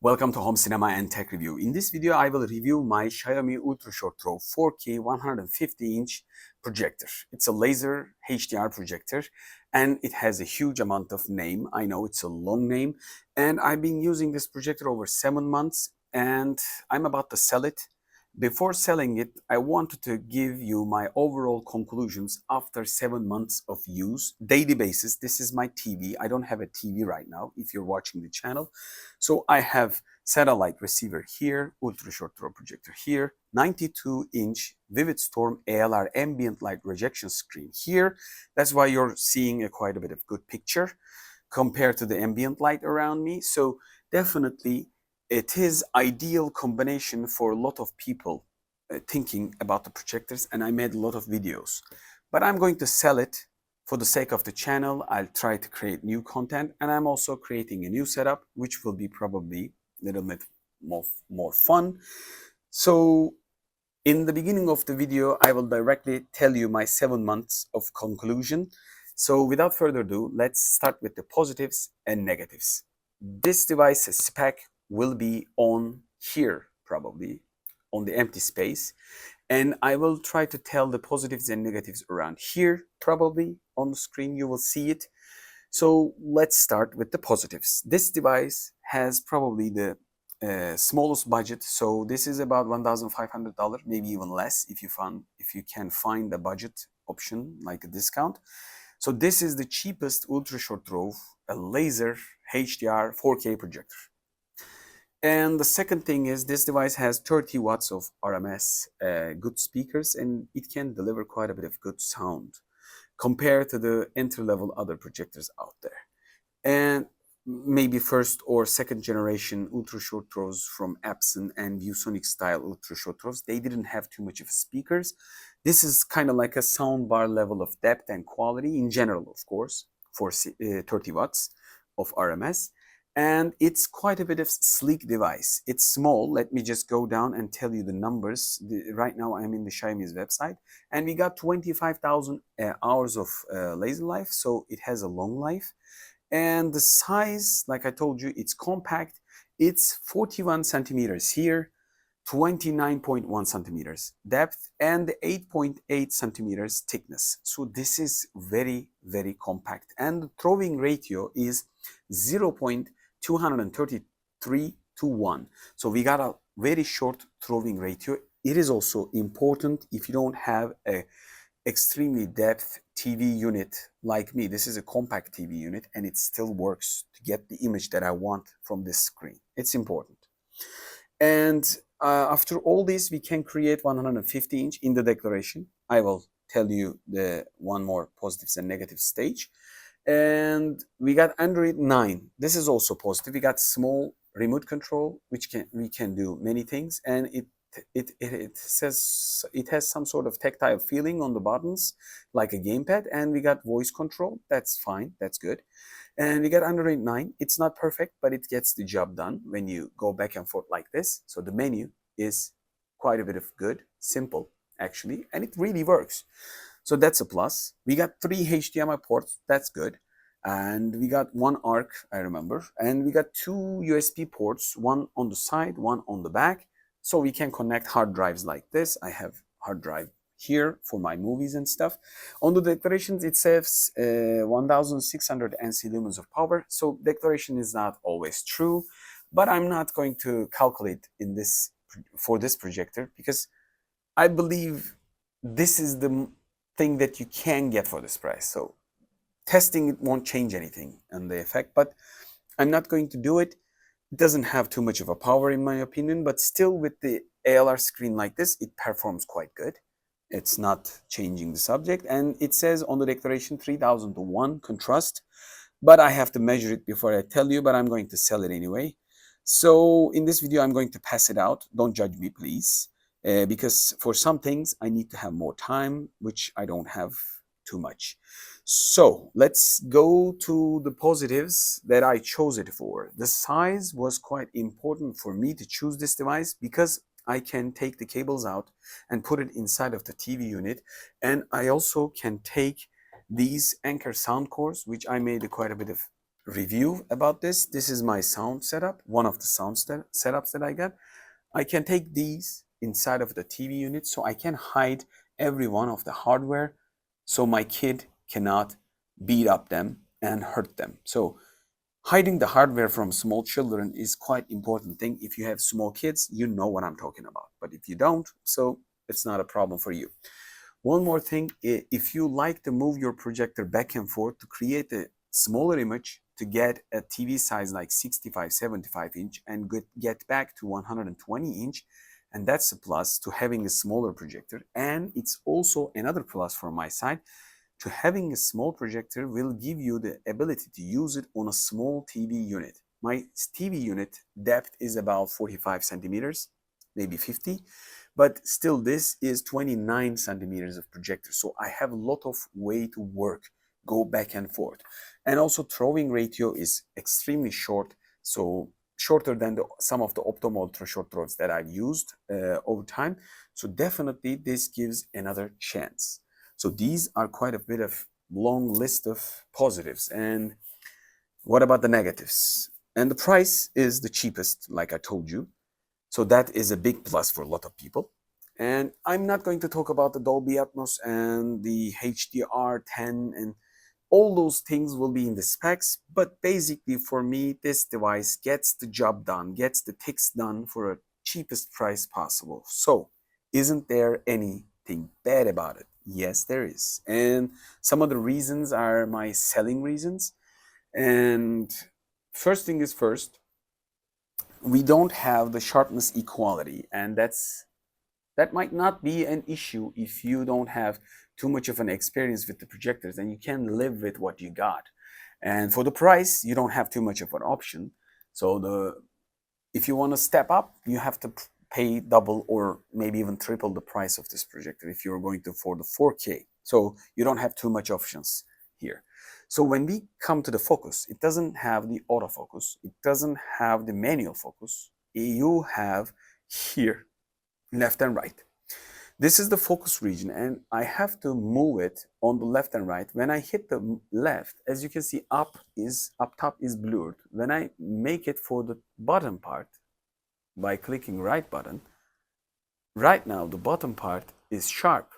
Welcome to Home Cinema and Tech Review. In this video, I will review my Xiaomi Ultra Short Throw 4K 150-inch projector. It's a laser HDR projector and it has a huge amount of name. I know it's a long name and I've been using this projector over 7 months and I'm about to sell it. Before selling it, I wanted to give you my overall conclusions after 7 months of use, daily basis. This is my TV. I don't have a TV right now if you're watching the channel. So I have satellite receiver here, ultra short throw projector here, 92-inch Vivid Storm ALR ambient light rejection screen here. That's why you're seeing quite a bit of good picture compared to the ambient light around me. So definitely it is ideal combination for a lot of people thinking about the projectors, and I made a lot of videos. But I'm going to sell it for the sake of the channel. I'll try to create new content, and I'm also creating a new setup, which will be probably a little bit more fun. So in the beginning of the video, I will directly tell you my 7 months of conclusion. So without further ado, let's start with the positives and negatives. This device's spec will be on here, probably on the empty space, and I will try to tell the positives and negatives around here. Probably on the screen you will see it. So let's start with the positives. This device has probably the smallest budget, so this is about $1,500, maybe even less if you can find a budget option like a discount. So this is the cheapest ultra short throw, a laser HDR 4K projector. And the second thing is this device has 30 watts of RMS, good speakers, and it can deliver quite a bit of good sound compared to the entry-level other projectors out there. And maybe first or second generation ultra short throws from Epson and ViewSonic style ultra short throws, they didn't have too much of speakers. This is kind of like a sound bar level of depth and quality in general, of course, for 30 watts of RMS. And it's quite a bit of sleek device. It's small. Let me just go down and tell you the numbers. Right now I'm in the Xiaomi's website, and we got 25,000 hours of laser life, so it has a long life. And the size, like I told you, it's compact. It's 41 centimeters here, 29.1 centimeters depth, and 8.8 centimeters thickness. So this is very, very compact. And the throwing ratio is 0.233 to 1. So we got a very short throwing ratio. It is also important if you don't have a extremely depth TV unit like me. This is a compact TV unit and it still works to get the image that I want from this screen. It's important. And after all this, we can create 150-inch in the declaration. I will tell you the one more positives and negatives stage. And we got Android 9. This is also positive. We got small remote control, which we can do many things, and it says it has some sort of tactile feeling on the buttons, like a gamepad, and we got voice control. That's fine. That's good. And we got Android 9. It's not perfect, but it gets the job done when you go back and forth like this. So the menu is quite a bit of good, simple actually, and it really works. So that's a plus. We got 3 HDMI ports. That's good. And we got 1 ARC, I remember. And we got 2 USB ports, one on the side, one on the back. So we can connect hard drives like this. I have hard drive here for my movies and stuff. On the declarations, it says 1600 NC lumens of power. So declaration is not always true, but I'm not going to calculate in this for this projector because I believe this is the thing that you can get for this price. So testing it won't change anything on the effect, but I'm not going to do it. It doesn't have too much of a power in my opinion, but still with the ALR screen like this, it performs quite good. It's not changing the subject, and it says on the declaration 3000 to 1 contrast, but I have to measure it before I tell you, but I'm going to sell it anyway. So in this video, I'm going to pass it out. Don't judge me, please. Because for some things I need to have more time, which I don't have too much. So let's go to the positives that I chose it for. The size was quite important for me to choose this device because I can take the cables out and put it inside of the TV unit, and I also can take these Anchor sound cores, which I made quite a bit of review about this. This is my sound setup, one of the sound setups that I got. I can take these inside of the TV unit, so I can hide every one of the hardware so my kid cannot beat up them and hurt them. So hiding the hardware from small children is quite important thing. If you have small kids, you know what I'm talking about. But if you don't, so it's not a problem for you. One more thing, if you like to move your projector back and forth to create a smaller image to get a TV size like 65, 75 inch and get back to 120 inch, and that's a plus to having a smaller projector. And it's also another plus from my side to having a small projector will give you the ability to use it on a small TV unit. My TV unit depth is about 45 centimeters, maybe 50, but still this is 29 centimeters of projector. So I have a lot of way to work, go back and forth. And also throwing ratio is extremely short, so shorter than some of the optimal ultra short throws that I've used over time. So definitely this gives another chance. So these are quite a bit of long list of positives. And what about the negatives? And the price is the cheapest, like I told you. So that is a big plus for a lot of people. And I'm not going to talk about the Dolby Atmos and the HDR10 and all those things will be in the specs. But basically for me, this device gets the job done, gets the ticks done for a cheapest price possible. So isn't there anything bad about it? Yes, there is. And some of the reasons are my selling reasons. And first thing is first, we don't have the sharpness equality, and that might not be an issue if you don't have too much of an experience with the projectors and you can live with what you got. And for the price, you don't have too much of an option. So if you want to step up, you have to pay double or maybe even triple the price of this projector if you're going to for the 4K. So you don't have too much options here. So when we come to the focus, it doesn't have the autofocus. It doesn't have the manual focus. You have here, left and right. This is the focus region and I have to move it on the left and right. When I hit the left, as you can see, up top is blurred. When I make it for the bottom part by clicking right button, right now the bottom part is sharp,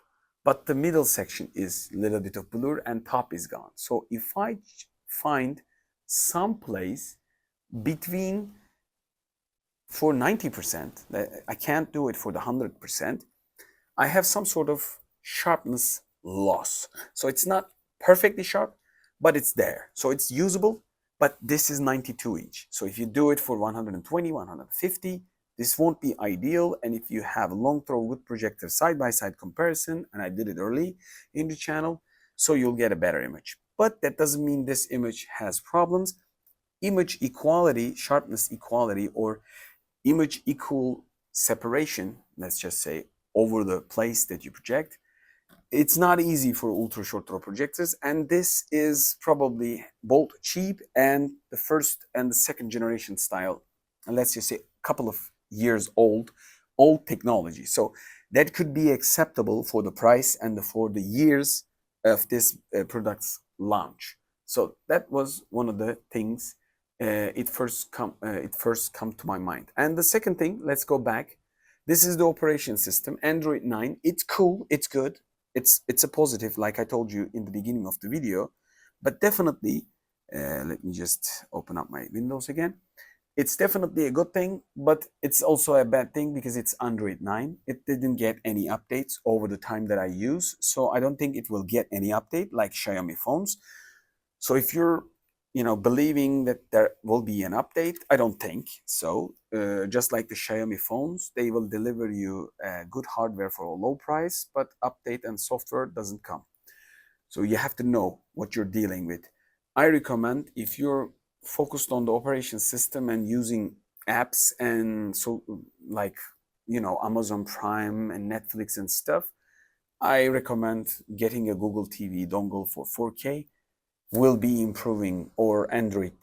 but the middle section is a little bit of blur and top is gone. So if I find some place between for 90%, I can't do it for the 100%, I have some sort of sharpness loss. So it's not perfectly sharp, but it's there. So it's usable, but this is 92 inch. So if you do it for 120, 150, this won't be ideal. And if you have a long throw with projector side-by-side comparison, and I did it early in the channel, so you'll get a better image. But that doesn't mean this image has problems. Image equality, sharpness equality, or image equal separation, let's just say, over the place that you project, it's not easy for ultra short throw projectors, and this is probably both cheap and the first and the second generation style, and let's just say a couple of years old technology. So that could be acceptable for the price and for the years of this product's launch. So that was one of the things it first come to my mind. And the second thing, let's go back. This is the operation system, Android 9. It's cool, it's good, it's a positive, like I told you in the beginning of the video. But definitely, let me just open up my Windows again. It's definitely a good thing, but it's also a bad thing because it's Android 9. It didn't get any updates over the time that I use, so I don't think it will get any update like Xiaomi phones. So if you're believing that there will be an update, I don't think so. Just like the Xiaomi phones, they will deliver you good hardware for a low price, but update and software doesn't come. So you have to know what you're dealing with. I recommend, if you're focused on the operation system and using apps and so like Amazon Prime and Netflix and stuff, I recommend getting a Google TV dongle for 4K. Will be improving, or Android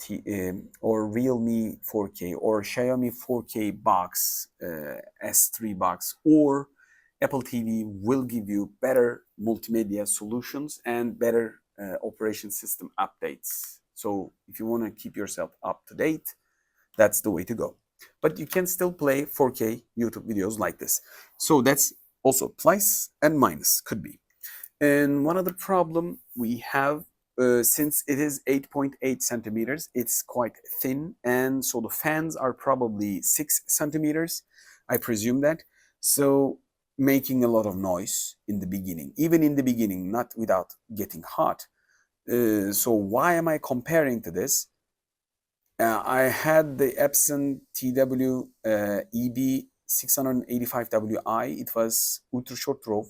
or Realme 4K or Xiaomi 4K box, S3 box, or Apple TV will give you better multimedia solutions and better operation system updates. So if you want to keep yourself up to date, that's the way to go. But you can still play 4K YouTube videos like this. So that's also plus and minus, could be. And one other problem we have, since it is 8.8 centimeters, it's quite thin. And so the fans are probably 6 centimeters, I presume that. So making a lot of noise in the beginning, even in the beginning, not without getting hot. So why am I comparing to this? I had the Epson TW EB 685WI. It was ultra short throw,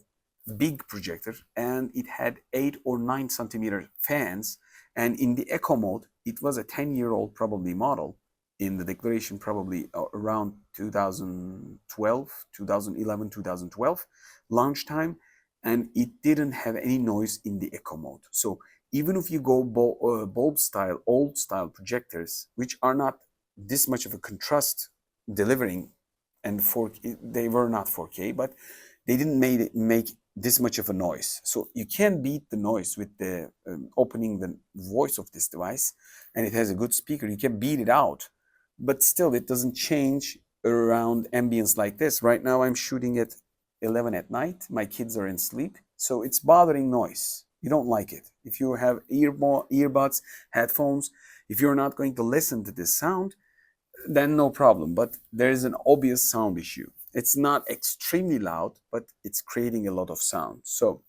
big projector, and it had 8 or 9 centimeter fans. And in the eco mode, it was a 10-year-old probably model. In the declaration, probably around 2012, 2011, 2012 launch time, and it didn't have any noise in the eco mode. So even if you go bulb style, old style projectors, which are not this much of a contrast delivering, and they were not 4K, but they didn't make this much of a noise. So you can beat the noise with the opening the voice of this device, and it has a good speaker. You can beat it out, but still it doesn't change around ambience like this. Right now I'm shooting at 11 at night. My kids are in sleep, so it's bothering noise. You don't like it. If you have earbuds, headphones, if you're not going to listen to this sound, then no problem. But there is an obvious sound issue. It's not extremely loud, but it's creating a lot of sound. So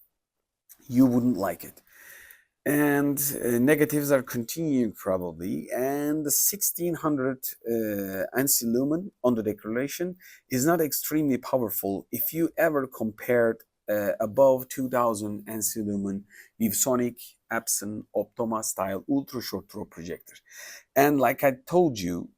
you wouldn't like it. And negatives are continuing probably. And the 1600 ANSI lumen on the declaration is not extremely powerful if you ever compared above 2000 ANSI lumen ViewSonic, Epson, Optoma style ultra short throw projector. And like I told you,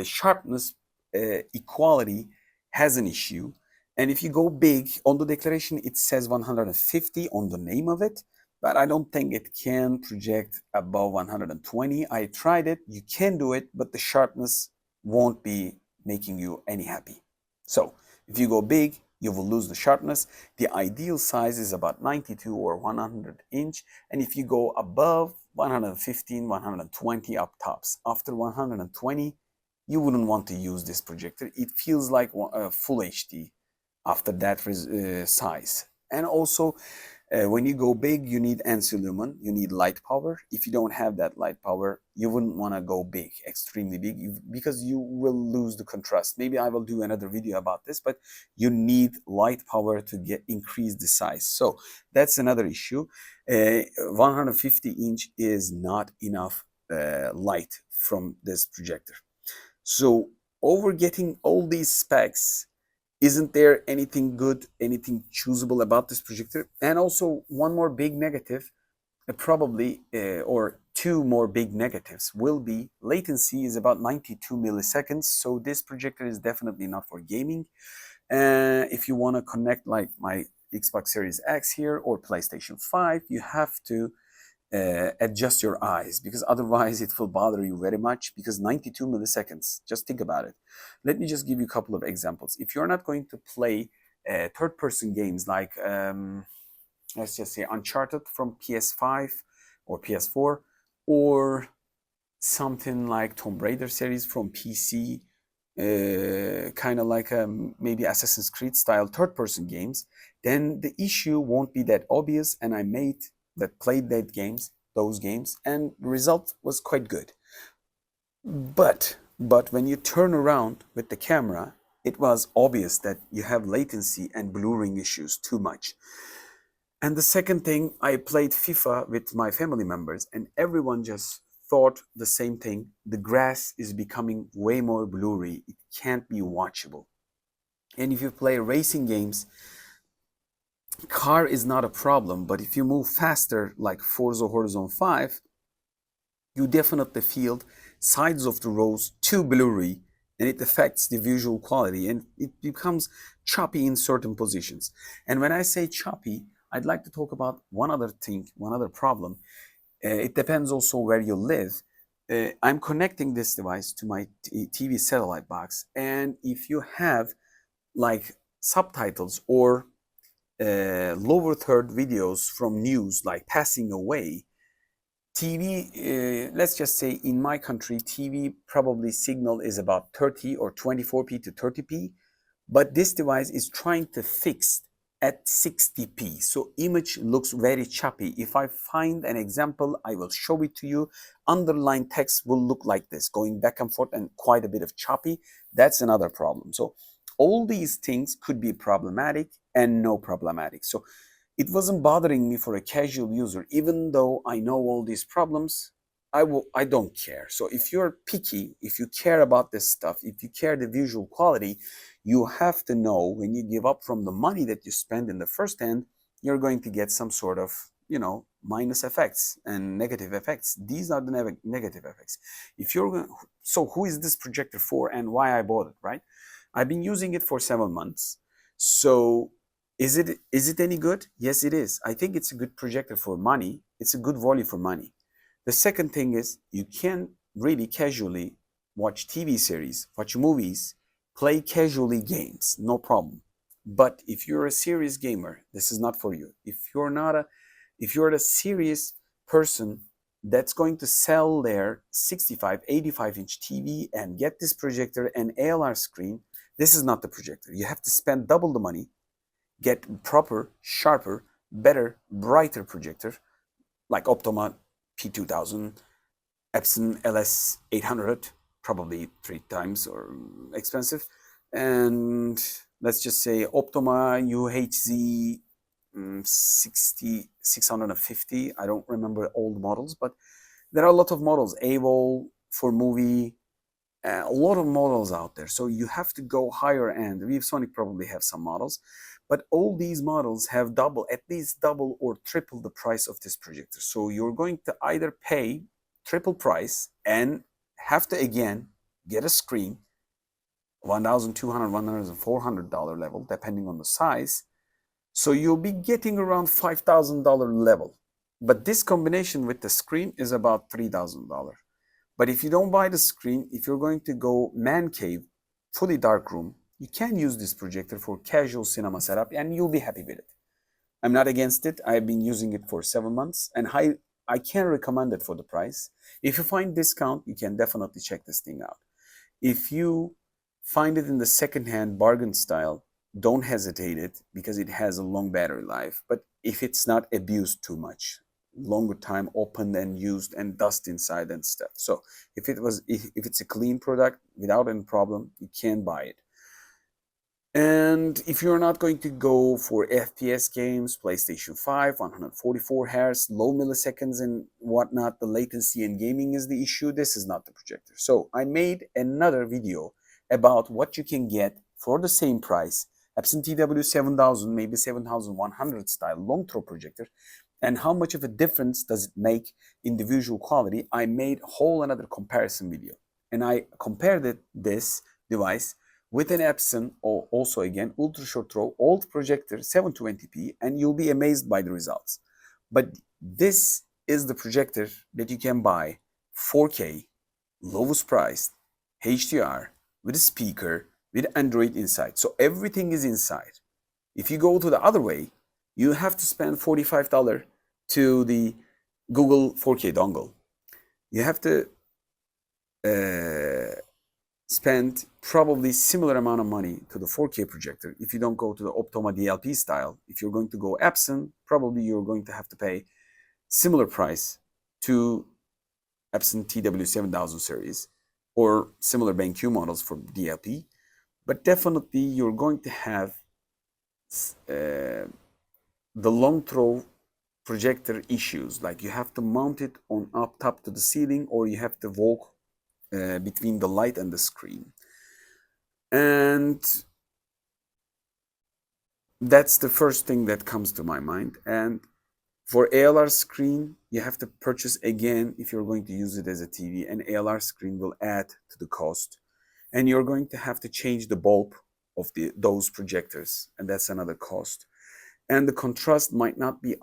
sharpness equality has an issue. And if you go big on the declaration, it says 150 on the name of it, but I don't think it can project above 120. I tried it, you can do it, but the sharpness won't be making you any happy. So if you go big, you will lose the sharpness. The ideal size is about 92 or 100 inch. And if you go above 115, 120 up tops, after 120, you wouldn't want to use this projector. It feels like full HD after that size. And also, when you go big, you need ANSI lumen, you need light power. If you don't have that light power, you wouldn't want to go big, extremely big, because you will lose the contrast. Maybe I will do another video about this, but you need light power to increase the size. So that's another issue. 150 inch is not enough light from this projector. So over getting all these specs, isn't there anything good, anything choosable about this projector? And also one more big negative, probably, or two more big negatives will be latency is about 92 milliseconds. So this projector is definitely not for gaming. If you want to connect like my Xbox Series X here or PlayStation 5, you have to adjust your eyes, because otherwise it will bother you very much, because 92 milliseconds, just think about it. Let me just give you a couple of examples. If you're not going to play third-person games like, let's just say Uncharted from PS5 or PS4, or something like Tomb Raider series from PC, kind of like maybe Assassin's Creed style third-person games, then the issue won't be that obvious, and I played those games, and the result was quite good. But when you turn around with the camera, it was obvious that you have latency and blurring issues too much. And the second thing, I played FIFA with my family members, and everyone just thought the same thing. The grass is becoming way more blurry. It can't be watchable. And if you play racing games, car is not a problem, but if you move faster, like Forza Horizon 5, you definitely feel sides of the roads too blurry, and it affects the visual quality, and it becomes choppy in certain positions. And when I say choppy, I'd like to talk about one other thing, one other problem. It depends also where you live. I'm connecting this device to my TV satellite box, and if you have like subtitles or lower third videos from news like passing away, TV, let's just say in my country, TV probably signal is about 30 or 24p to 30p, but this device is trying to fix at 60p. So image looks very choppy. If I find an example, I will show it to you. Underlying text will look like this, going back and forth and quite a bit of choppy. That's another problem. So all these things could be problematic and no problematic. So it wasn't bothering me for a casual user, even though I know all these problems. I don't care. So if you're picky, if you care about this stuff, if you care the visual quality, you have to know when you give up from the money that you spend in the first hand, you're going to get some sort of, minus effects and negative effects. These are the negative effects. If you're going, so who is this projector for and why I bought it, right? I've been using it for 7 months. So is it any good? Yes, it is. I think it's a good projector for money. It's a good value for money. The second thing is you can really casually watch TV series, watch movies, play casually games, no problem. But if you're a serious gamer, this is not for you. If you're a serious person that's going to sell their 65, 85-inch TV and get this projector and ALR screen, this is not the projector. You have to spend double the money, get proper, sharper, better, brighter projector like Optoma P2000, Epson LS800, probably 3 times or expensive, and let's just say Optoma UHZ 650. I don't remember old models, but there are a lot of models. AVOL for movie, a lot of models out there. So you have to go higher end. ViewSonic probably have some models, but all these models have at least double or triple the price of this projector. So you're going to either pay triple price and have to again get a screen, $1,200, $1,400 level, depending on the size. So you'll be getting around $5,000 level. But this combination with the screen is about $3,000. But if you don't buy the screen, if you're going to go man cave, fully dark room, you can use this projector for casual cinema setup and you'll be happy with it. I'm not against it. I've been using it for 7 months and I can recommend it for the price. If you find discount, you can definitely check this thing out. If you find it in the second-hand bargain style, don't hesitate it because it has a long battery life. But if it's not abused too much, longer time opened and used and dust inside and stuff. So if it's a clean product without any problem, you can buy it. And if you're not going to go for FPS games, PlayStation 5, 144 Hz, low milliseconds and whatnot, the latency in gaming is the issue, this is not the projector. So I made another video about what you can get for the same price, Epson TW7000, maybe 7100 style long throw projector, and how much of a difference does it make in the visual quality. I made whole another comparison video. And I compared this device with an Epson, or also again, ultra short throw, old projector, 720p, and you'll be amazed by the results. But this is the projector that you can buy 4K, lowest priced, HDR, with a speaker, with Android inside. So everything is inside. If you go to the other way, you have to spend $45 to the Google 4K dongle. You have to spend probably similar amount of money to the 4K projector if you don't go to the Optoma DLP style. If you're going to go Epson, probably you're going to have to pay similar price to Epson TW7000 series or similar BenQ models for DLP. But definitely you're going to have the long throw projector issues, like you have to mount it on up top to the ceiling, or you have to walk between the light and the screen. And that's the first thing that comes to my mind. And for ALR screen, you have to purchase again if you're going to use it as a TV. An ALR screen will add to the cost, and you're going to have to change the bulb of those projectors, and that's another cost. And the contrast might not be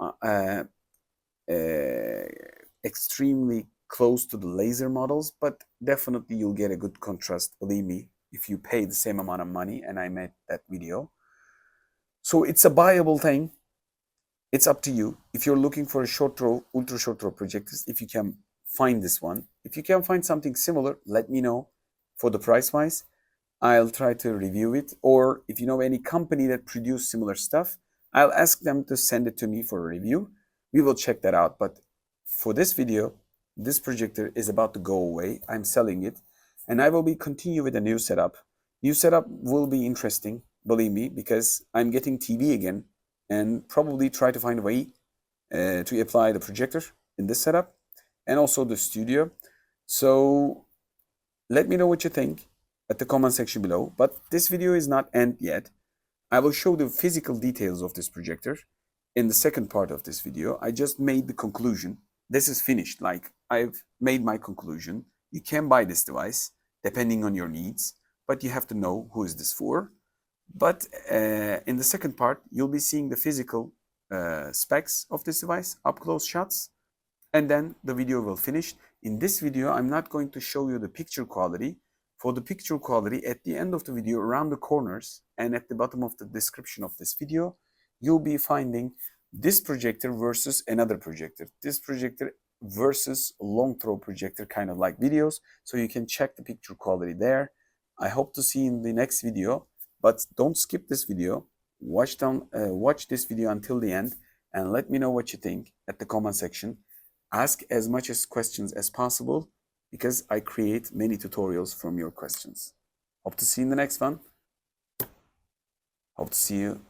extremely close to the laser models, but definitely you'll get a good contrast, believe me, if you pay the same amount of money, and I made that video. So it's a buyable thing. It's up to you. If you're looking for a short throw, ultra short throw projectors, if you can find this one. If you can find something similar, let me know for the price wise. I'll try to review it. Or if you know any company that produce similar stuff, I'll ask them to send it to me for a review. We will check that out. But for this video, this projector is about to go away. I'm selling it, and I will be continue with a new setup. New setup will be interesting, believe me, because I'm getting TV again, and probably try to find a way to apply the projector in this setup and also the studio. So let me know what you think at the comment section below. But this video is not end yet. I will show the physical details of this projector in the second part of this video. I just made the conclusion. This is finished. Like, I've made my conclusion. You can buy this device depending on your needs, but you have to know who is this for. But in the second part, you'll be seeing the physical specs of this device, up close shots, and then the video will finish. In this video, I'm not going to show you the picture quality. For the picture quality, at the end of the video, around the corners and at the bottom of the description of this video, you'll be finding this projector versus another projector. This projector versus long throw projector, kind of like videos. So you can check the picture quality there. I hope to see you in the next video, but don't skip this video. Watch this video until the end and let me know what you think at the comment section. Ask as much as questions as possible because I create many tutorials from your questions. Hope to see you in the next one. Hope to see you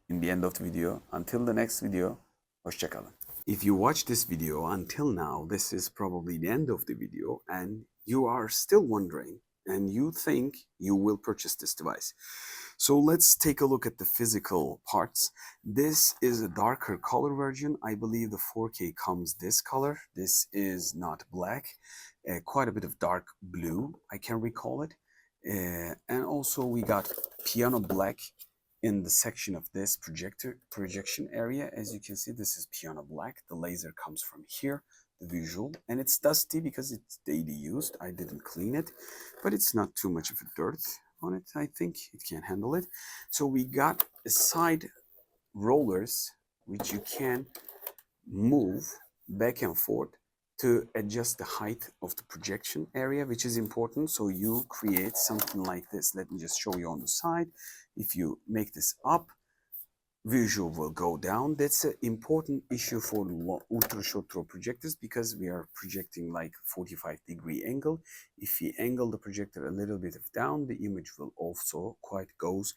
in the end of the video. Until the next video, hoşça kalın. If you watch this video until now, this is probably the end of the video and you are still wondering and you think you will purchase this device. So let's take a look at the physical parts. This is a darker color version. I believe the 4K comes this color. This is not black, quite a bit of dark blue, I can recall it. And also we got piano black in the section of this projection area. As you can see, this is piano black. The laser comes from here, the visual, and it's dusty because it's daily used. I didn't clean it, but it's not too much of a dirt on it. I think it can handle it. So we got a side rollers which you can move back and forth to adjust the height of the projection area, which is important. So you create something like this. Let me just show you on the side. If you make this up, visual will go down. That's an important issue for ultra short throw projectors because we are projecting like 45-degree angle. If we angle the projector a little bit down, the image will also quite goes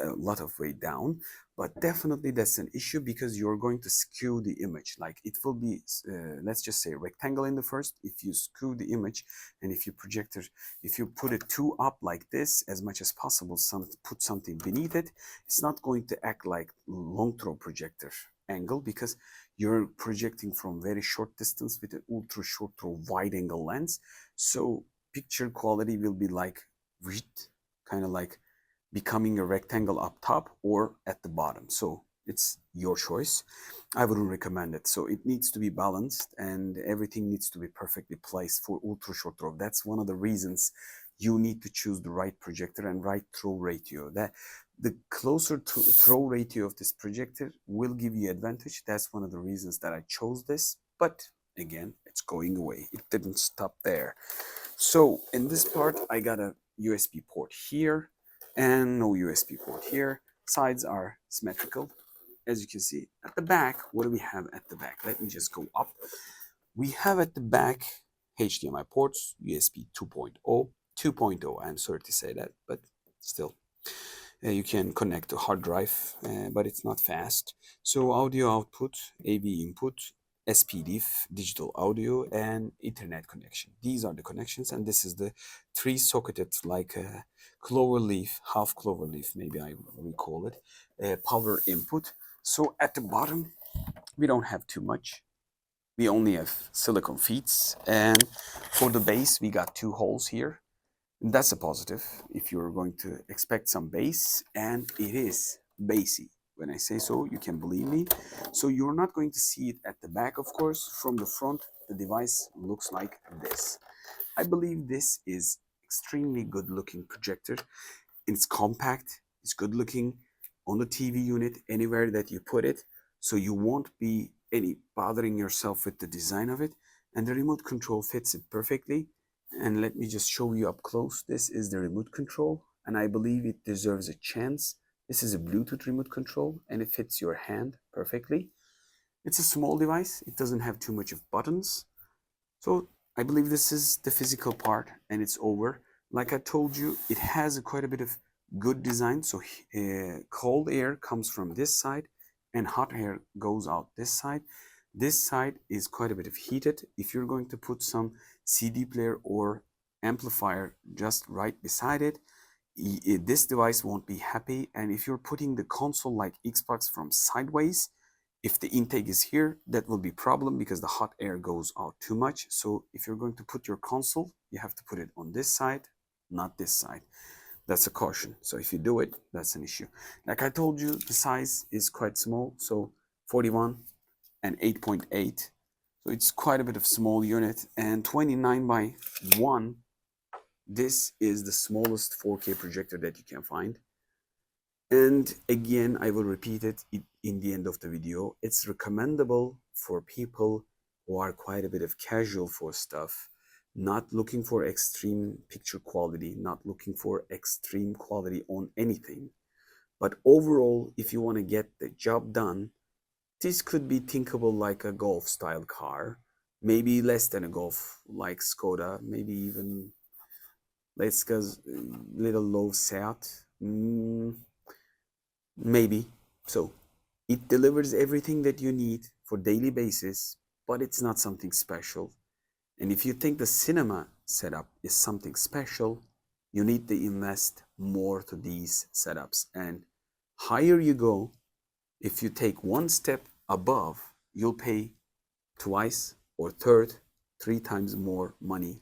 a lot of way down. But definitely that's an issue because you're going to skew the image. Like it will be, let's just say rectangle in the first. If you skew the image and if you put it too up like this as much as possible, put something beneath it, it's not going to act like long throw projector angle because you're projecting from very short distance with an ultra short throw wide angle lens. So picture quality will be like kind of like becoming a rectangle up top or at the bottom. So it's your choice. I wouldn't recommend it. So it needs to be balanced and everything needs to be perfectly placed for ultra short throw. That's one of the reasons you need to choose the right projector and right throw ratio. That the closer to throw ratio of this projector will give you advantage. That's one of the reasons that I chose this. But again, it's going away. It didn't stop there. So in this part, I got a USB port here and no USB port here. Sides are symmetrical. As you can see at the back, what do we have at the back? Let me just go up. We have at the back HDMI ports, USB 2.0. I'm sorry to say that, but still. You can connect to hard drive, but it's not fast. So audio output, AV input, SPD, digital audio, and Ethernet connection. These are the connections, and this is the three-socketed, like a clover leaf, half clover leaf, maybe I will call it, power input. So at the bottom, we don't have too much. We only have silicone feet, and for the base, we got two holes here. That's a positive if you're going to expect some bass, and it is bassy. When I say so, you can believe me. So you're not going to see it at the back, of course. From the front, the device looks like this. I believe this is extremely good looking projector. It's compact, it's good looking on the TV unit, anywhere that you put it. so you won't be any bothering yourself with the design of it. And the remote control fits it perfectly. And let me just show you up close. This is the remote control, and I believe it deserves a chance. This is a Bluetooth remote control, and it fits your hand perfectly. It's a small device. It doesn't have too much of buttons. So I believe this is the physical part, and it's over. Like I told you, it has quite a bit of good design. So cold air comes from this side, and hot air goes out this side. This side is quite a bit of heated. If you're going to put some CD player or amplifier just right beside it, this device won't be happy. And if you're putting the console like Xbox from sideways, if the intake is here, that will be a problem because the hot air goes out too much. So if you're going to put your console, you have to put it on this side, not this side. That's a caution. So if you do it, that's an issue. Like I told you, the size is quite small. So 41 and 8.8. So it's quite a bit of small unit, and 29 by 1. This is the smallest 4K projector that you can find. And again, I will repeat it in the end of the video. It's recommendable for people who are quite a bit of casual for stuff, not looking for extreme picture quality, not looking for extreme quality on anything. But overall, if you want to get the job done, this could be thinkable like a Golf style car, maybe less than a Golf like Skoda, maybe even let's go little low Seat, maybe. So it delivers everything that you need for daily basis, but it's not something special. And if you think the cinema setup is something special, you need to invest more to these setups. And higher you go, if you take one step above, you'll pay twice or third, 3 times more money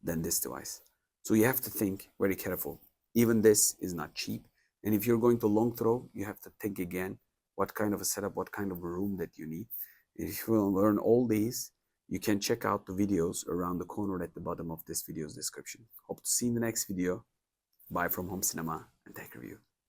than this device. So you have to think very careful. Even this is not cheap. And if you're going to long throw, you have to think again what kind of a setup, what kind of a room that you need. And if you want to learn all these, you can check out the videos around the corner at the bottom of this video's description. Hope to see you in the next video. Bye from Home Cinema and Tech Review.